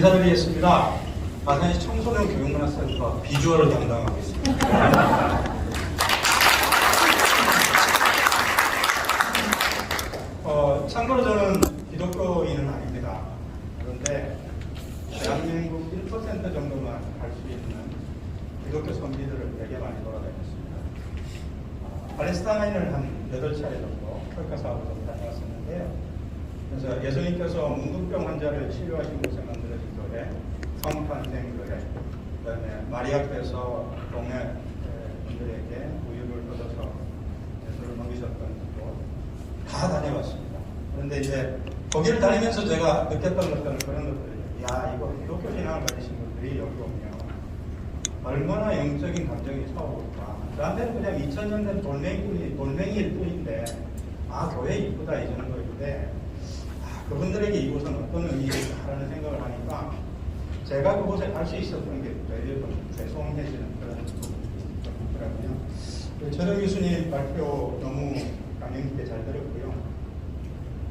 인사드리겠습니다. 마산시 청소년 교육문화센터 비주얼을 담당하고 있습니다. 참고로 저는 기독교인은 아닙니다. 그런데 대한민국 1% 정도만 갈 수 있는 기독교 선비들을 되게 많이 돌아다녔습니다. 팔레스타인을 한 8차례 정도 철가 사업을 좀 다녀왔었는데요. 그래서 예수님께서 문둥병 환자를 치료하신 곳에 만들어진 교회, 성탄생 교회, 그다음에 마리아께서 동네 분들에게 우유를 얻어서 예수를 먹이셨던 곳 다 다녀왔습니다. 그런데 이제 거기를 다니면서 제가 느꼈던 것들은 그런 것들이에요. 야, 이거 기독교 신앙을 가지신 분들이 여기 오면 얼마나 영적인 감정이 차오를까. 저한테는 그냥 2000년 된 돌멩이일 뿐인데, 교회 이쁘다 이 정도인데, 그분들에게 이곳은 어떤 의미일까라는 생각을 하니까 제가 그곳에 갈 수 있었던 게 되게 좀 죄송해지는 그런 부분이 좀 있더라고요. 최정 교수님 발표 너무 감명 깊게 잘 들었고요.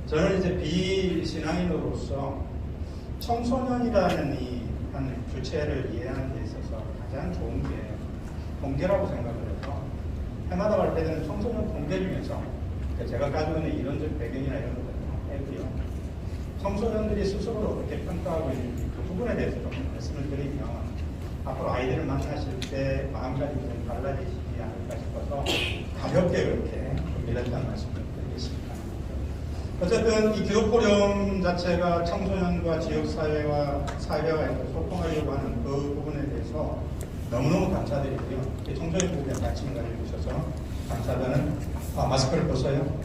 저는 이제 비신앙인으로서 청소년이라는 이 한 주체를 이해하는 데 있어서 가장 좋은 게 통계라고 생각을 해서 해마다 발표되는 청소년 통계 중에서 제가 가지고 있는 이론적 배경이나 이런 것들을 해도요. 청소년들이 스스로를 어떻게 평가하고 있는지 그 부분에 대해서 좀 말씀을 드리면 앞으로 아이들을 만나실 때 마음가짐이 좀 달라지시지 않을까 싶어서 가볍게 그렇게 준비했다는 말씀을 드리겠습니다. 어쨌든 이 기독교령 자체가 청소년과 지역사회와 사회와 소통하려고 하는 그 부분에 대해서 너무너무 감사드리고요. 청소년 부분에 관심을 가져주셔서 감사하다는 마스크를 벗어요.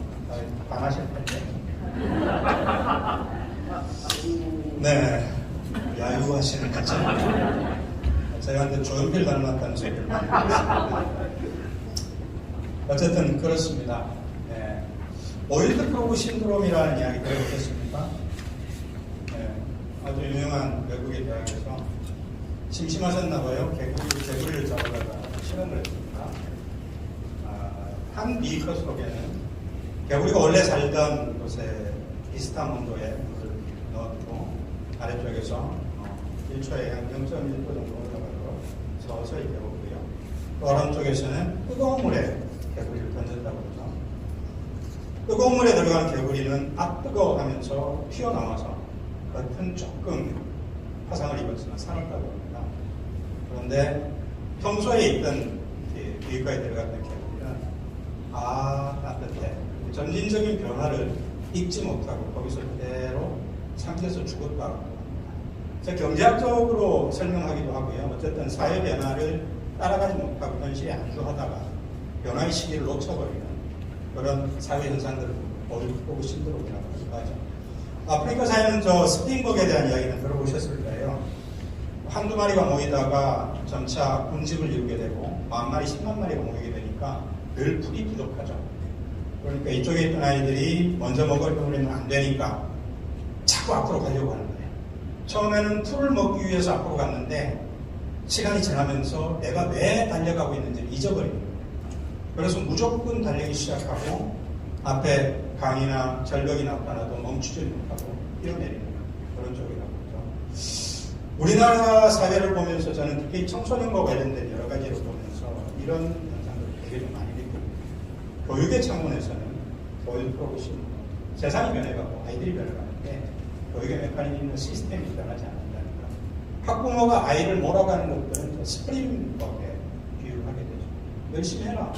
반하실 텐데. 네, 야유하시는 것처럼 제가 조연필 닮았다는 소리를 많이 들었습니다. 어쨌든 그렇습니다. 네. 오일드 프로브 신드롬이라는 이야기 들어보셨습니까? 네, 아주 유명한 외국의 대학에서 심심하셨나 봐요. 개구리를 잡으다가 실험을 했습니다. 한 비커 속에는 개구리가 원래 살던 곳에 비슷한 온도에 물을 넣어두고 아래쪽에서 1초에 한 0.1도 정도 올라가도록 서서히 데우고요. 또 오른쪽에서는 뜨거운 물에 개구리를 던졌다고 그러죠. 뜨거운 물에 들어간 개구리는 뜨거워하면서 튀어나와서 겉은 조금 화상을 입었지만 살았다고 합니다. 그런데 평소에 있던 비위과에 들어갔던 개구리는 따뜻해. 점진적인 변화를 읽지 못하고 거기서 그대로 상태에서 죽었다고 합니다. 경제학적으로 설명하기도 하고요. 어쨌든 사회 변화를 따라가지 못하고 현실에 안주하다가 변화의 시기를 놓쳐버리는 그런 사회 현상들을 보고 신드롬이라고 하기도 하죠. 아프리카 사회는 스프링벅에 대한 이야기는 들어보셨을 거예요. 한두 마리가 모이다가 점차 군집을 이루게 되고 10,000마리, 10만 마리가 모이게 되니까 늘 풀이 부족하죠. 그러니까 이쪽에 있던 아이들이 먼저 먹으려면 안 되니까 자꾸 앞으로 가려고 하는 거예요. 처음에는 풀을 먹기 위해서 앞으로 갔는데 시간이 지나면서 내가 왜 달려가고 있는지를 잊어버리는 거예요. 그래서 무조건 달리기 시작하고 앞에 강이나 절벽이 나타나도 멈추지 못하고 뛰어내리는 그런 쪽이라고 하죠. 우리나라 사회를 보면서 저는 특히 청소년과 관련된 여러 가지를 보면서 이런 현상들을 되게 좀 많이 느낍니다. 교육의 차원에서는 교육 프로그램, 세상이 변해가고 아이들이 변해가는데 교육의 메커니즘과 시스템이 변하지 않는다니까. 학부모가 아이를 몰아가는 것들은 스프링법에 비유를 하게 되죠. 열심히 해라.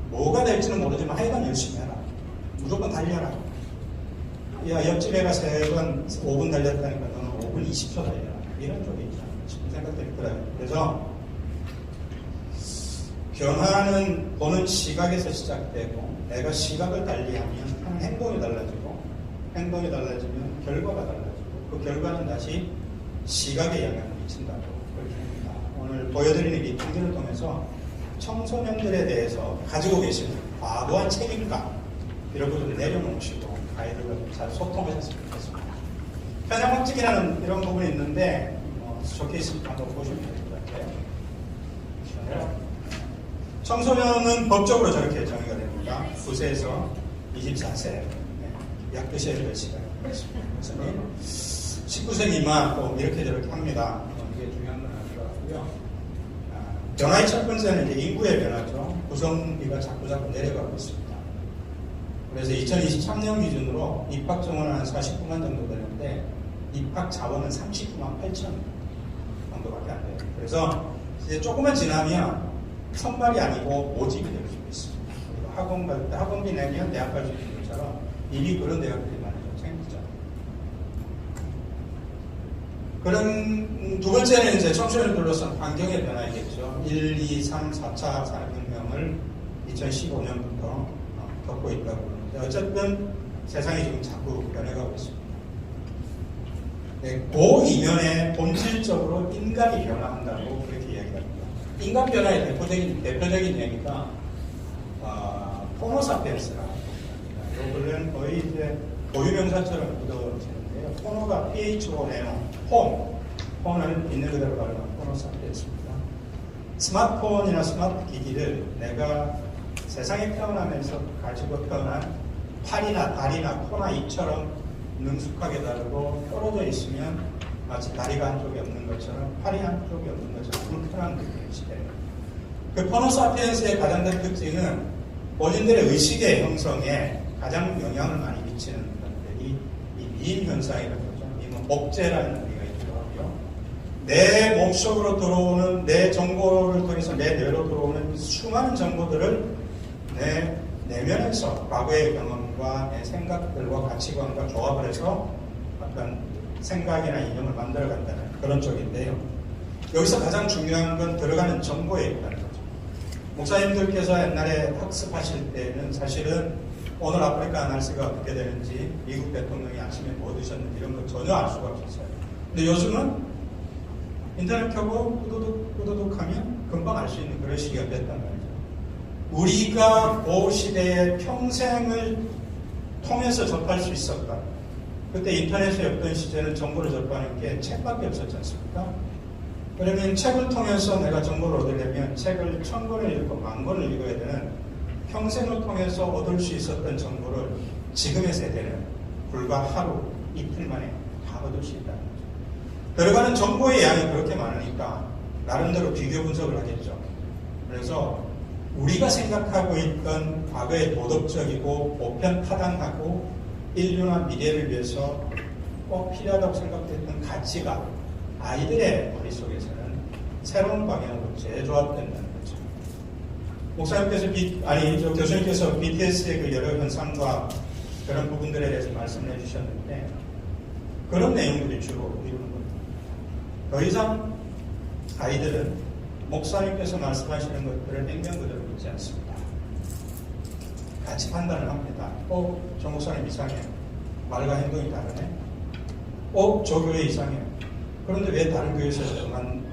뭐가 될지는 모르지만 하여간 열심히 해라. 무조건 달려라. 야, 옆집 애가 5분 달렸다니까 너는 5분 20초 달려라. 이런 쪽에 있잖아 싶은 생각들이 들어요. 그래서 변화는 보는 시각에서 시작되고 내가 시각을 달리하면 하는 행동이 달라지고 행동이 달라지면 결과가 달라지고 그 결과는 다시 시각에 영향을 미친다고 그렇게 합니다. 오늘 보여드리는 이 통계를 통해서 청소년들에 대해서 가지고 계신 과도한 책임감 이런 것들을 내려놓으시고 아이들과 잘 소통하셨으면 좋겠습니다. 편향학칙이라는 이런 부분이 있는데 쇼케이스 한번 보시면 될 것 같아요. 청소년은 법적으로 저렇게 정의가 됩니다. 9세에서 24세 약 드셔야 될 시간이 있습니다. 19세 미만 또 이렇게 저렇게 합니다. 이게 중요한 건 아니고요. 변화의 첫 번째는 이제 인구의 변화죠. 구성비가 자꾸 내려가고 있습니다. 그래서 2023년 기준으로 입학 정원은 한 49만 정도 되는데 입학 자원은 39만 8천 정도밖에 안 돼요. 그래서 이제 조금만 지나면 선발이 아니고 모집이 될 수 있습니다. 그리고 학원 갈 때 학원비 내면 대학 갈 수 있는 것처럼 이미 그런 대학들이 많이 좀 생기죠. 그런 두 번째는 이제 청소년을 둘러싼 환경의 변화이겠죠. 1, 2, 3, 4차 산업혁명을 2015년부터 겪고 있다고 그러는데 어쨌든 세상이 지금 자꾸 변해가고 있습니다. 네, 그 이면에 본질적으로 인간이 변화한다고 그렇게 이야기합니다. 인간 변화의 대표적인 얘기가 호모사피엔스라고 합니다. 이 근래는 거의 이제 고유명사처럼 묻어지는데요. 호모가 PHO 네노, 홈을 있는 그대로 발음한 호모사피엔스입니다. 스마트폰이나 스마트 기기를 내가 세상에 태어나면서 가지고 태어난 팔이나 다리나 코나 입처럼 능숙하게 다루고 떨어져 있으면 마치 다리가 한쪽이 없는 것처럼 팔이 한쪽이 없는 것처럼 불편한 느낌의 시대예요. 그 호모사피엔스의 가장 큰 특징은 본인들의 의식의 형성에 가장 영향을 많이 미치는 것들이 이 미임 현상이라고 그러죠. 미임은 목재라는 의미가 있기도 하고요. 내 몸속으로 들어오는 내 정보를 통해서 내 뇌로 들어오는 수많은 정보들을 내 내면에서 과거의 경험과 내 생각들과 가치관과 조합을 해서 어떤 생각이나 이념을 만들어간다는 그런 쪽인데요. 여기서 가장 중요한 건 들어가는 정보에 있다는 거죠. 목사님들께서 옛날에 학습하실 때는 사실은 오늘 아프리카 아날스가 어떻게 되는지 미국 대통령이 아침에 뭐 드셨는지 이런 거 전혀 알 수가 없었어요. 근데 요즘은 인터넷 켜고 꾸두둑 하면 금방 알 수 있는 그런 시기가 됐단 말이죠. 우리가 그 시대에 평생을 통해서 접할 수 있었다. 그때 인터넷이 없던 시대는 정보를 접하는 게 책밖에 없었지 않습니까? 그러면 책을 통해서 내가 정보를 얻으려면 책을 1000권을 읽고 10,000권을 읽어야 되는 평생을 통해서 얻을 수 있었던 정보를 지금의 세대는 불과 하루, 이틀 만에 다 얻을 수 있다는 거죠. 들어가는 정보의 양이 그렇게 많으니까 나름대로 비교 분석을 하겠죠. 그래서 우리가 생각하고 있던 과거의 도덕적이고 보편타당하고 인류나 미래를 위해서 꼭 필요하다고 생각했던 가치가 아이들의 머릿속에서는 새로운 방향으로 재조합된다는 거죠. 목사님께서 교수님께서 BTS의 그 여러 현상과 그런 부분들에 대해서 말씀을 해주셨는데 그런 내용들이 주로 이루는 겁니다. 더 이상 아이들은 목사님께서 말씀하시는 것들을 냉면 그대로 믿지 않습니다. 같이 판단을 합니다. 저 목사님 이상해. 말과 행동이 다르네. 저 교회 이상해. 그런데 왜 다른 교회에서만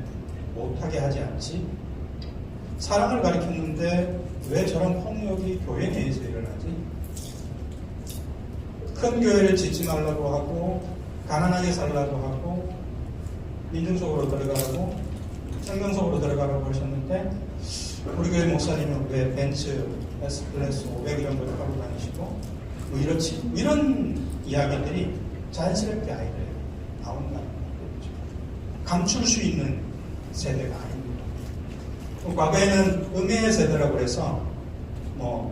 못하게 하지 않지? 사랑을 가르쳤는데 왜 저런 폭력이 교회 내에서 일어나지? 큰 교회를 짓지 말라고 하고 가난하게 살라고 하고 민중속으로 들어가라고 생명속으로 들어가라고 하셨는데 우리 교회 목사님은 왜 벤츠 S클래스 500 이런 걸 타고 다니시고 뭐 이렇지 이런 이야기들이 자연스럽게 아이들에 나온다는 거죠. 감출 수 있는 세대가 아닙니다. 과거에는 음해의 세대라고 해서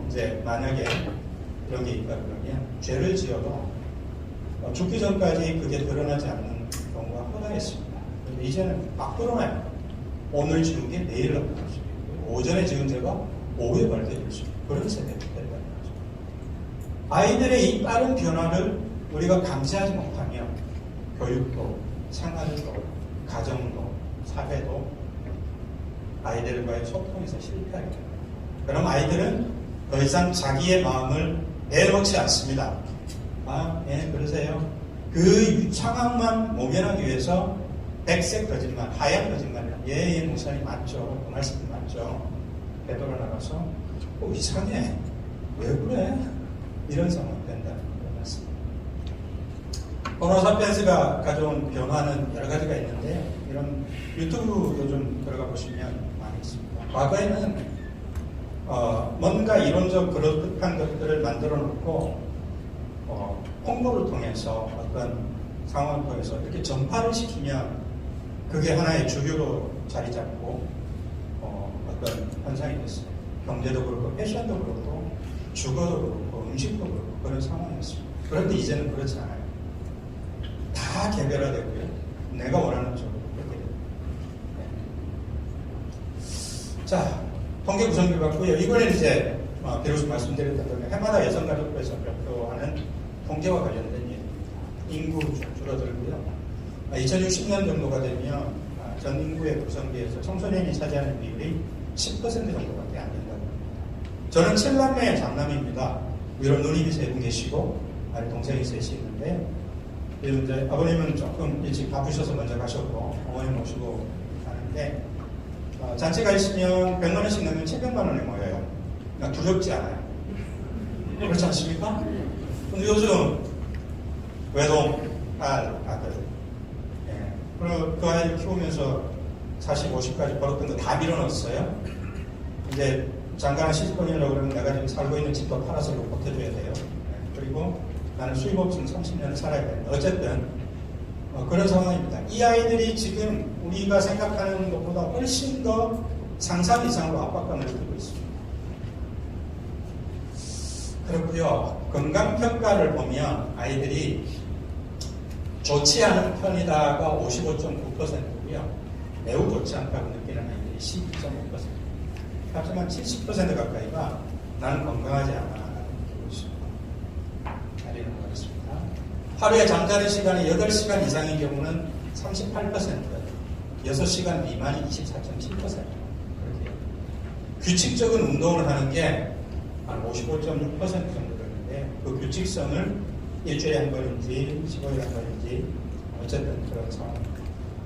이제 만약에 이런 게 있다 그러면 죄를 지어도 죽기 전까지 그게 드러나지 않는 경우가 허다했습니다. 그런데 이제는 막 드러나요. 오늘 지은 게 내일 나타날 수 있고 오전에 지은 죄가 오후에 밝혀질 수 있고 그런 세대가 된다는 거죠. 아이들의 이 빠른 변화를 우리가 감지하지 못하면 교육도, 생활도, 가정도, 사회도 아이들과의 소통에서 실패하게 됩니다. 그럼 아이들은 더 이상 자기의 마음을 내놓지 않습니다. 그러세요. 그 상황만 모면하기 위해서 백색 거짓말, 하얀 거짓말이야. 예, 목사님 맞죠. 그 말씀 맞죠. 되돌아 나가서 이상해. 왜 그래? 이런 상황이 된다는 것 같습니다. 호모사피엔스가 가져온 변화는 여러 가지가 있는데 이런 유튜브 요즘 들어가 보시면 많이 있습니다. 과거에는 뭔가 이론적 그럴듯한 것들을 만들어 놓고 홍보를 통해서 어떤 상황표에서 이렇게 전파를 시키면 그게 하나의 주류로 자리 잡고 어떤 현상이 됐어요. 경제도 그렇고 패션도 그렇고 주거도 그렇고 음식도 그렇고 그런 상황이었습니다. 그런데 이제는 그렇지 않아요. 다 개별화되고요. 내가 원하는 쪽으로 그렇게 됩니다. 네. 자, 통계 구성을 봤고요. 이번에는 이제 비로소 말씀드렸던 대로 해마다 여성가족부에서 발표하는 통계와 관련된 얘기입니다. 인구 줄어들고요. 2060년 정도가 되면 전 인구의 구성비에서 청소년이 차지하는 비율이 10% 정도밖에 안 된다고 합니다. 저는 7남매 장남입니다. 위로 누님이 3분 계시고 아래 동생이 셋이 있는데 이제 아버님은 조금 일찍 바쁘셔서 먼저 가셨고 어머님 모시고 가는데 잔치가 있으면 100만 원씩 내면 700만 원에 모여요. 그러니까 두렵지 않아요. 그렇지 않습니까? 근데 요즘 외동 아들 그리고 그 아이를 키우면서 40, 50까지 벌었던 거 다 밀어넣었어요. 이제 잠깐 시집보내려고 그러면 내가 지금 살고 있는 집도 팔아서 이거 보태줘야 돼요. 그리고 나는 수입 없으면 30년을 살아야 되는데 어쨌든 그런 상황입니다. 이 아이들이 지금 우리가 생각하는 것보다 훨씬 더 상상 이상으로 압박감을 느끼고 있습니다. 그렇고요. 건강평가를 보면 아이들이 좋지 않은 편이다가 55.9%고요. 매우 좋지 않다고 느끼는 아이들이 12.5%. 하지만 70% 가까이가 나는 건강하지 않아 라고 느끼고 있습니다. 자리를 하겠습니다. 하루에 잠자는 시간이 8시간 이상인 경우는 38%, 6시간 미만이 24.7%. 그렇게 규칙적인 운동을 하는 게 한 55.6% 정도 되는데 그 규칙성을 일주일에 한 번인지 15일에 한 번인지 어쨌든 그런 상황입니다.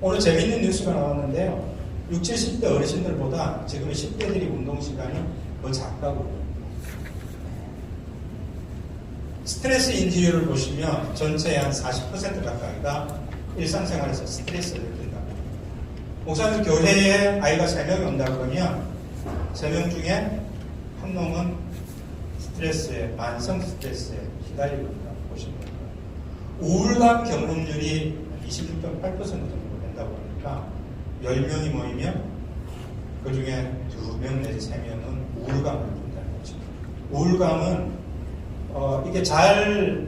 오늘 재미있는 뉴스가 나왔는데요. 60, 70대 어르신들보다 지금 10대들이 운동 시간이 더 작다고. 스트레스 인지율을 보시면 전체의 한 40% 가까이가 일상생활에서 스트레스를 느낀다. 목사님 교회에 아이가 3명이 온다 그러면 3명 중에 한 놈은 스트레스에, 만성 스트레스에 시달리고 있다 보시면 됩니다. 우울감 경험률이 26.8% 정도 된다고 하니까 10명이 모이면 그 중에 2명 내지 3명은 우울감을 느낀다는 거죠. 우울감은 이게 잘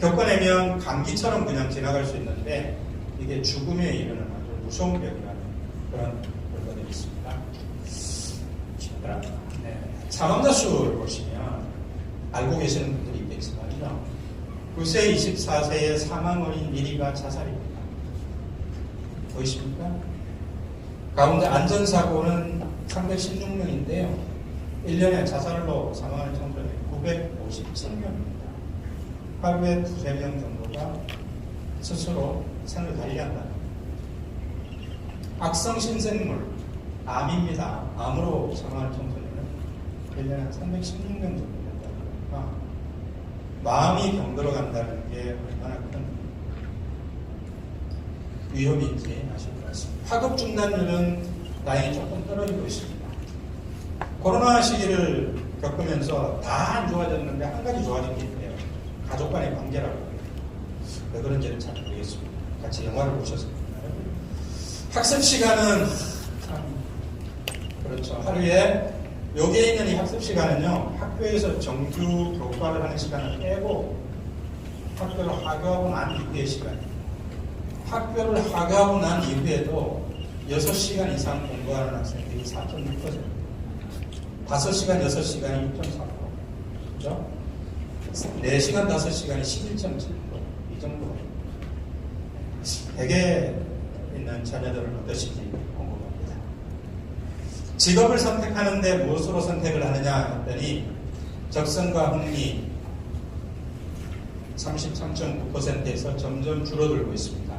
겪어내면 감기처럼 그냥 지나갈 수 있는데 이게 죽음에 이르는 아주 무서운 병이라는 그런 결과들이 있습니다. 사망자 수를 보시면 알고 계시는 분들이 있겠지만요. 9세, 24세의 사망 어린 1위가 자살입니다. 보이십니까? 가운데 안전사고는 316명인데요. 1년에 자살로 사망하는 청소년이 957명입니다. 하루에 2-3명 정도가 스스로 생을 달리한다. 악성신생물, 암입니다. 암으로 사망하는 청소년은 1년에 316명 정도 된다고 하니까 마음이 병들어 간다는 게 얼마나 큰 위험인지 아실 것 같습니다. 파급 중단율은 다행히 조금 떨어지고 있습니다. 코로나 시기를 겪으면서 다 안 좋아졌는데 한 가지 좋아진 게 있네요. 가족 간의 관계라고 해요. 왜 그런지는 잘 모르겠습니다. 같이 영화를 보셨습니까? 학습 시간은 참 그렇죠. 하루에 여기에 있는 이 학습 시간은요. 학교에서 정규 교과를 하는 시간을 빼고 학교를 하교하고 난 이후의 시간입니다. 학교를 하교하고 난 이후에도 6시간 이상 공부하는 학생들이 4.6%, 5시간, 6시간이 6.4%, 그죠? 4시간, 5시간이 11.7%, 이 정도. 댁에 있는 자녀들은 어떠신지 궁금합니다. 직업을 선택하는데 무엇으로 선택을 하느냐 했더니 적성과 흥미 33.9%에서 점점 줄어들고 있습니다.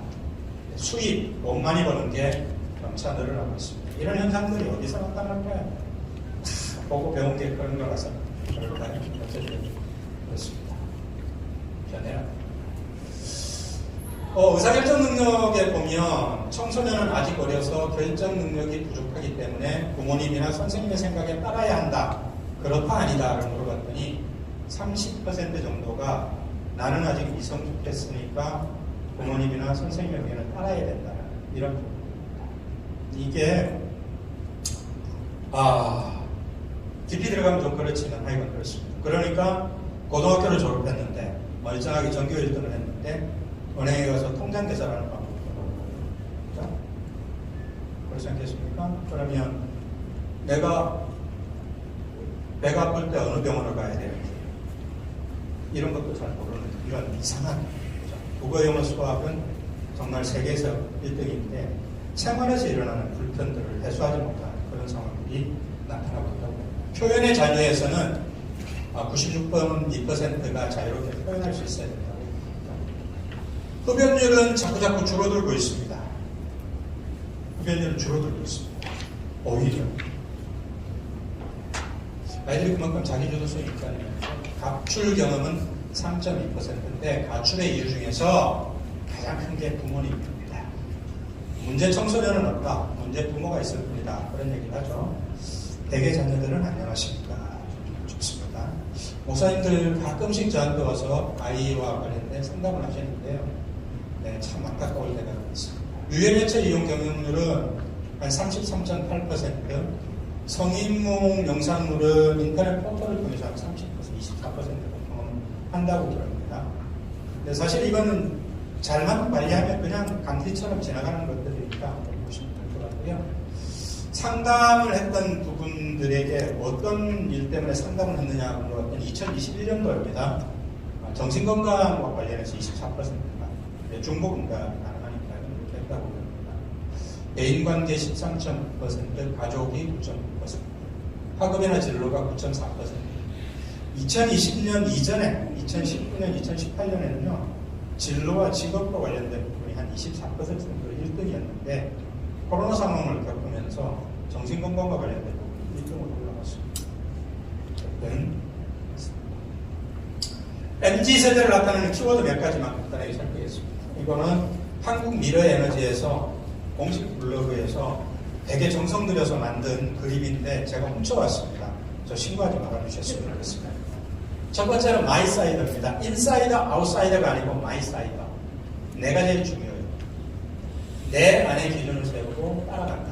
수입, 돈 많이 버는 게 점차 늘어나고 있습니다. 이런 현상들이 어디서 나타날까요? 보고 배운 게 그런 거라서 그럴까요? 어쨌든 그렇습니다. 변해요. 의사결정 능력에 보면 청소년은 아직 어려서 결정 능력이 부족하기 때문에 부모님이나 선생님의 생각에 따라야 한다. 그렇다 아니다를 물어봤더니 30% 정도가 나는 아직 미성숙했으니까 부모님이나 선생님 의견을 따라야 된다는 이런 부분입니다. 이게 깊이 들어가면 좀 그렇지만 하여간 그렇습니다. 그러니까 고등학교를 졸업했는데 멀쩡하게 전교 1등을 했는데 은행에 가서 통장 계산하는 방법도 모르고, 그렇죠? 그렇지 않겠습니까? 그러면 내가 배가 아플 때 어느 병원을 가야 되는지 이런 것도 잘 모르는 이런 이상한, 그렇죠? 국어, 영어, 수학은 정말 세계에서 1등인데 생활에서 일어나는 불편들을 해소하지 못하는 그런 상황들이 나타나고 있다고 합니다. 표현의 자유에서는 96.2%가 자유롭게 표현할 수 있어야 된다고 합니다. 흡연율은 자꾸 줄어들고 있습니다. 흡연율은 줄어들고 있습니다. 오히려 아이들이 그만큼 자기주도성이 있다는 거죠. 가출 경험은 3.2%인데 가출의 이유 중에서 가장 큰 게 부모님입니다. 문제 청소년은 없다. 문제 부모가 있을 뿐이다. 그런 얘기를 하죠. 대개 자녀들은 안녕하십니까. 좋습니다. 목사님들 가끔씩 저한테 와서 아이와 관련된 상담을 하시는데요. 네, 참 안타까울 때가 있습니다. 유해매체 이용 경영률은 한 33.8%, 성인용 영상물은 인터넷 포털을 통해서 한 30%, 24%가 경험한다고 들었습니다. 근데 사실 이거는 잘만 관리하면 그냥 감기처럼 지나가는 것들이니까 보시면 될 것 같고요. 상담을 했던 부분들에게 어떤 일 때문에 상담을 했느냐 물어봤던 2021년도입니다. 정신건강과 관련해서 24%가 중복응답이 가능하니까 이렇게 했다고 합니다. 대인관계 13.9%, 가족이 9.9%, 학업이나 진로가 9.4%. 2020년 이전에 2019년, 2018년에는요. 진로와 직업과 관련된 부분이 한 24% 정도 1등이었는데 코로나 상황을 겪으면서 정신건강과 관련된 부분이 1등으로 올라갔습니다. MZ세대를 나타내는 키워드 몇 가지만 간단하게 살피겠습니다. 이거는 한국미래에너지에서 공식 블로그에서 되게 정성 들여서 만든 그림인데 제가 훔쳐왔습니다. 저 신고하지 말아주셨으면 좋겠습니다. 첫 번째는 마이사이더입니다. 인사이더, 아웃사이더가 아니고 마이사이더. 내가 제일 중요해요. 내 안의 기준을 세우고 따라간다.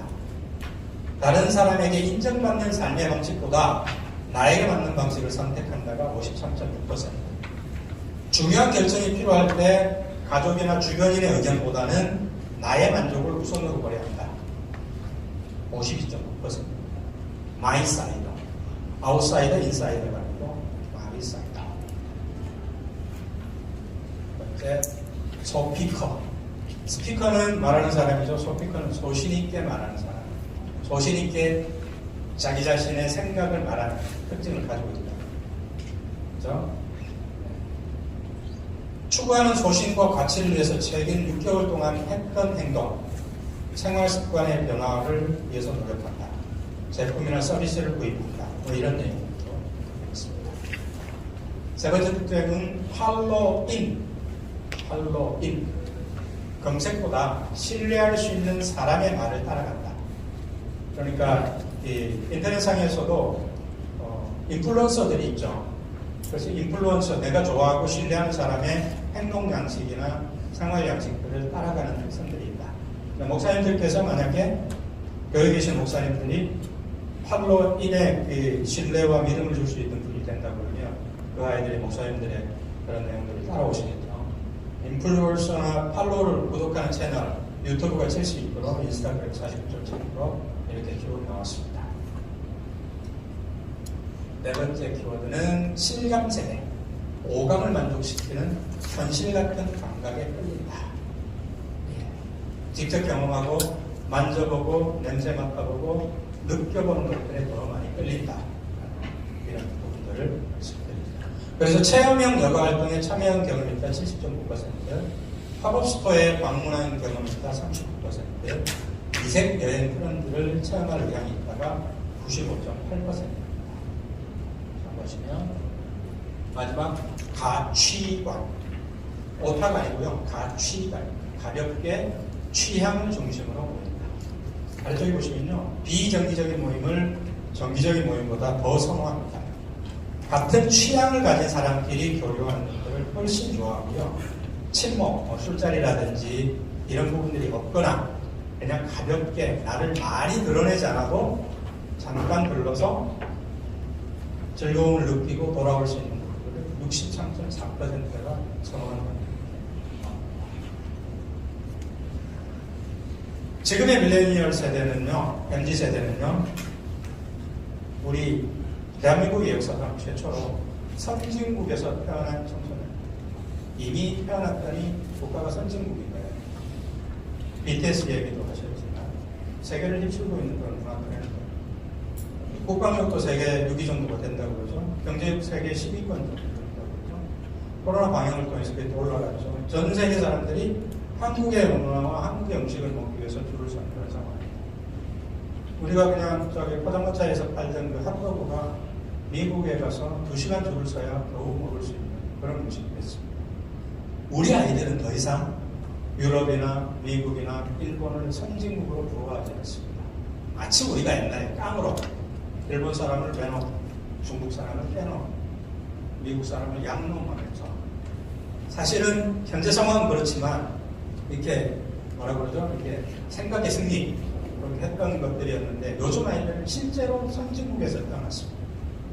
다른 사람에게 인정받는 삶의 방식보다 나에게 맞는 방식을 선택한다가 53.6%. 중요한 결정이 필요할 때 가족이나 주변인의 의견보다는 나의 만족을 우선으로 고려야 한다. 52.9%. 마이사이더. 아웃사이더, 인사이더가 아니고 마이사이더. 번째, 소피커. 스피커는 말하는 사람이죠. 소피커는 소신있게 말하는 사람. 소신있게 자기 자신의 생각을 말하는 특징을 가지고 있다. 그렇죠? 추구하는 소신과 가치를 위해서 최근 6개월 동안 했던 행동, 생활 습관의 변화를 위해서 노력한다. 제품이나 서비스를 구입한다. 뭐 이런 내용도 있습니다. 세 번째 특징은 팔로잉. 검색보다 신뢰할 수 있는 사람의 말을 따라간다. 그러니까 인터넷상에서도 인플루언서들이 있죠. 그래서 인플루언서, 내가 좋아하고 신뢰하는 사람의 행동 양식이나 생활 양식들을 따라가는 특성들이 있다. 그러니까 목사님들께서 만약에 교회 계신 목사님들이 팔로인의 그 신뢰와 믿음을 줄 수 있는 분이 된다고 그러면 그 아이들이 목사님들의 그런 내용들을 따라오시겠죠. 인플루언서나 팔로우를 구독하는 채널, 유튜브가 72%, 인스타그램 49.7% 이렇게 쭉 나왔습니다. 네 번째 키워드는 실감세대. 오감을 만족시키는 현실 같은 감각에 끌린다. 직접 경험하고 만져보고 냄새 맡아보고 느껴보는 것들에 더 많이 끌린다. 이런 부분들을 말씀드립니다. 그래서 체험형 여가 활동에 참여한 경험이 있다 70.9%, 팝업 스토어에 방문한 경험이 있다 39%, 이색 여행 트렌드를 체험할 의향이 있다가 95.8%입니다. 보시면 마지막 가취관. 오타가 아니고요. 가취관. 가볍게 취향을 중심으로 모인다. 아래쪽에 보시면요. 비정기적인 모임을 정기적인 모임보다 더 선호합니다. 같은 취향을 가진 사람끼리 교류하는 것들을 훨씬 좋아하고요. 친목, 술자리라든지 이런 부분들이 없거나 그냥 가볍게 나를 많이 드러내지 않아도 잠깐 들러서 즐거움을 느끼고 돌아올 수 있는 부분을 63.4%가 선호하는 겁니다. 지금의 밀레니얼 세대는요, MZ 세대는요, 우리 대한민국의 역사상 최초로 선진국에서 태어난 청소년. 이미 태어났더니 국가가 선진국인 거예요. BTS 얘기도 하셨지만 세계를 휩쓸고 있는 그런 문화권이에요. 국방력도 세계 6위 정도가 된다고 그러죠. 경제력 세계 10위권 정도 된다고 그러죠. 코로나 방역을 통해서 그게 올라가죠. 전 세계 사람들이 한국의 문화와 한국의 음식을 먹기 위해서 줄을 서는 그런 상황이에요. 우리가 그냥 저기 포장마차에서 팔던 그 핫도그가 미국에 가서 2시간 줄을 서야 겨우 먹을 수 있는 그런 음식이 됐습니다. 우리 아이들은 더 이상 유럽이나 미국이나 일본을 선진국으로 부러워하지 않습니다. 마치 우리가 옛날에 깡으로 일본 사람을 빼놓고 중국 사람을 빼놓고 미국 사람을 양놈하면서 사실은 현재 상황은 그렇지만 이렇게 뭐라 그러죠? 이렇게 생각의 승리 그렇게 했던 것들이었는데 요즘 아이들은 실제로 선진국에서 태어났습니다.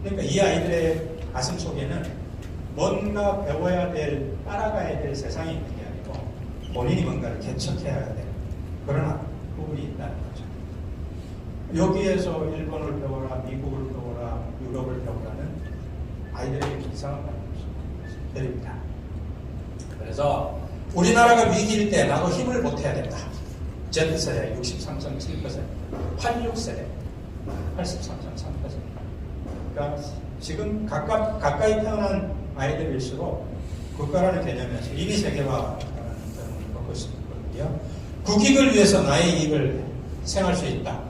그러니까 이 아이들의 가슴 속에는 뭔가 배워야 될, 따라가야 될 세상이 있는 게 아니고 본인이 뭔가를 개척해야 될 그런 부분이 있다는 거죠. 여기에서 일본을 배워라, 미국을 배워라, 유럽을 배우라는 아이들에게 이상한 말씀을 드립니다. 그래서 우리나라가 위기일 때 나도 힘을 보태야 된다. Z세대 63.7%, 86세대 83.3%. 그러니까 지금 가까이 태어난 아이들일수록 국가라는 개념에서 이미 세계화라는 점을 갖고 있거든요. 국익을 위해서 나의 이익을 생할 수 있다.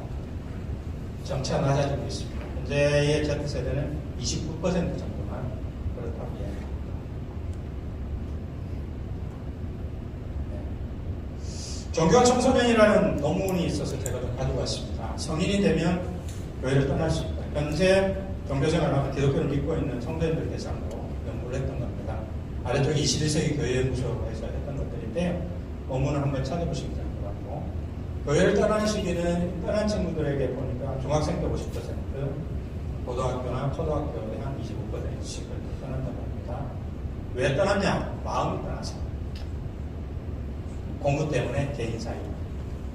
점차 낮아지고 있습니다. 현재의 Z세대는 29% 정도만 그렇다고 이야기합니다. 종교와 청소년이라는 논문이 있어서 제가 좀 가지고 왔습니다. 성인이 되면 교회를 떠날 수 있다. 현재 종교생활하면 기독교를 믿고 있는 성도님들 대상으로 연구를 했던 겁니다. 아래쪽에 21세기 교회연구소에서 했던 것들인데요. 논문을 한번 찾아보시면 될 것 같고, 교회를 떠나는 시기는 떠난 친구들에게 보니까 중학생 때 50%, 고등학교나 초등학교에 한 25%씩을 떠난다고 합니다. 왜 떠났냐? 마음이 떠나서. 공부 때문에 개인 사이.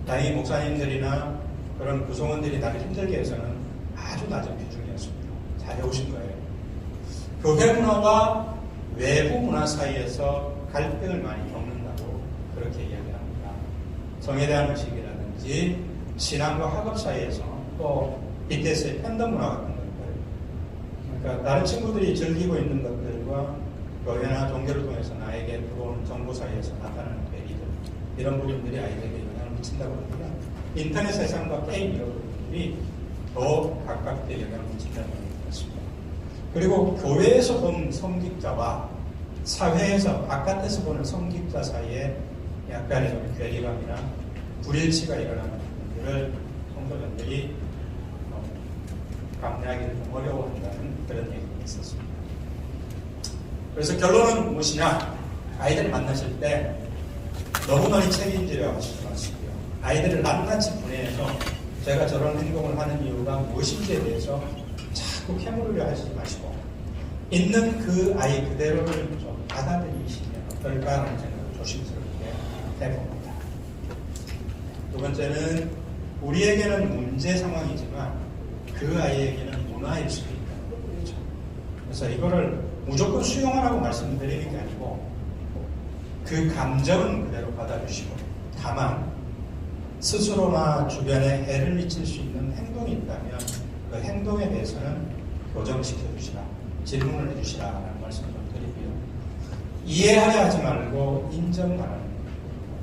다행히 목사님들이나 그런 구성원들이 나를 힘들게 해서는 아주 낮은 비중이었습니다. 잘 해오신 거예요. 교회 문화와 외부 문화 사이에서 갈등을 많이 겪는다고 그렇게 이야기합니다. 성에 대한 의식이라든지 신앙과 학업 사이에서 또 BTS의 팬덤 문화 같은 것들, 그러니까 다른 친구들이 즐기고 있는 것들과 교회나 종교를 통해서 나에게 들어오는 정보 사이에서 나타나는 괴리들, 이런 부분들이 아이들에게 영향을 미친다고 합니다. 인터넷 세상과 게임 이런 부분들이 더 가깝게 영향을 미친다는 것입니다. 그리고 교회에서 본 성직자와 사회에서 바깥에서 보는 성직자 사이에 약간의 좀 괴리감이나 불일치가 일어나는 부분들을 성도님들이 감내하기를 좀 어려워한다는 그런 얘기가 있었습니다. 그래서 결론은 무엇이냐? 아이들을 만나실 때 너무 많이 책임지려 하시지 마시고요. 아이들을 낱낱이 분해해서 제가 저런 행동을 하는 이유가 무엇인지에 대해서 자꾸 캐물으려 하시지 마시고 있는 그 아이 그대로를 좀 받아들이시면 어떨까 하는 생각을 조심스럽게 해봅니다. 두 번째는 우리에게는 문제 상황이지만 그 아이에게는 문화일 수도 있다는 거죠. 그래서 이거를 무조건 수용하라고 말씀드리는 게 아니고 그 감정은 그대로 받아주시고 다만 스스로나 주변에 해를 미칠 수 있는 행동이 있다면 그 행동에 대해서는 교정시켜 주시라, 질문을 해주시라라는 말씀을 좀 드리고요. 이해하려 하지 말고 인정하라는 거예요.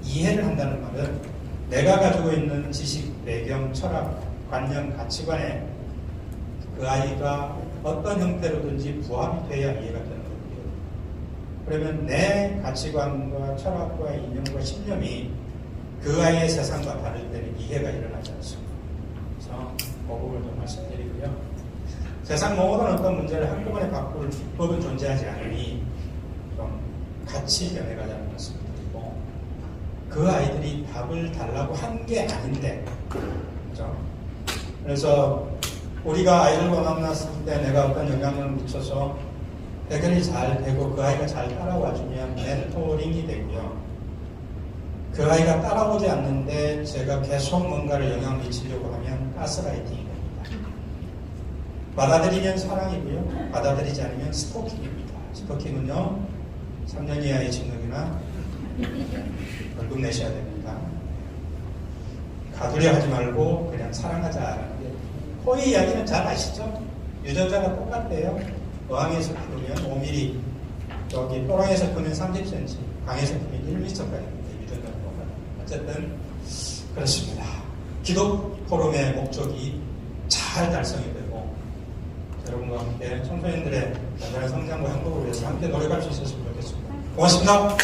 이해를 한다는 말은 내가 가지고 있는 지식, 배경, 철학, 관념, 가치관에 그 아이가 어떤 형태로든지 부합이 돼야 이해가 되는 거고요. 그러면 내 가치관과 철학과 이념과 신념이 그 아이의 세상과 다를 때는 이해가 일어나지 않습니다. 그래서 그 부분을 좀 말씀드리고요. 세상 모든 어떤 문제를 한꺼번에 바꿀 법은 존재하지 않으니 좀 같이 변해가자는 말씀을 드리고, 그 아이들이 답을 달라고 한 게 아닌데, 그죠? 그래서 우리가 아이들과 만났을 때 내가 어떤 영향을 미쳐서 해결이 잘 되고 그 아이가 잘 따라와 주면 멘토링이 되고요. 그 아이가 따라오지 않는데 제가 계속 뭔가를 영향을 미치려고 하면 가스라이팅이 됩니다. 받아들이면 사랑이고요. 받아들이지 않으면 스토킹입니다. 스토킹은요, 3년 이하의 징역이나 벌금 내셔야 됩니다. 가두려 하지 말고 그냥 사랑하자라는 게, 호의 이야기는 잘 아시죠? 유전자가 똑같대요. 어항에서 키우면 5mm, 여기 또랑에서 크면 30cm, 강에서 크면 1m까지 유전자가 똑같아요. 어쨌든 그렇습니다. 기독 포럼의 목적이 잘 달성이 되고, 여러분과 함께 청소년들의 단단한 성장과 행복을 위해서 함께 노력할 수 있었으면 좋겠습니다. 고맙습니다.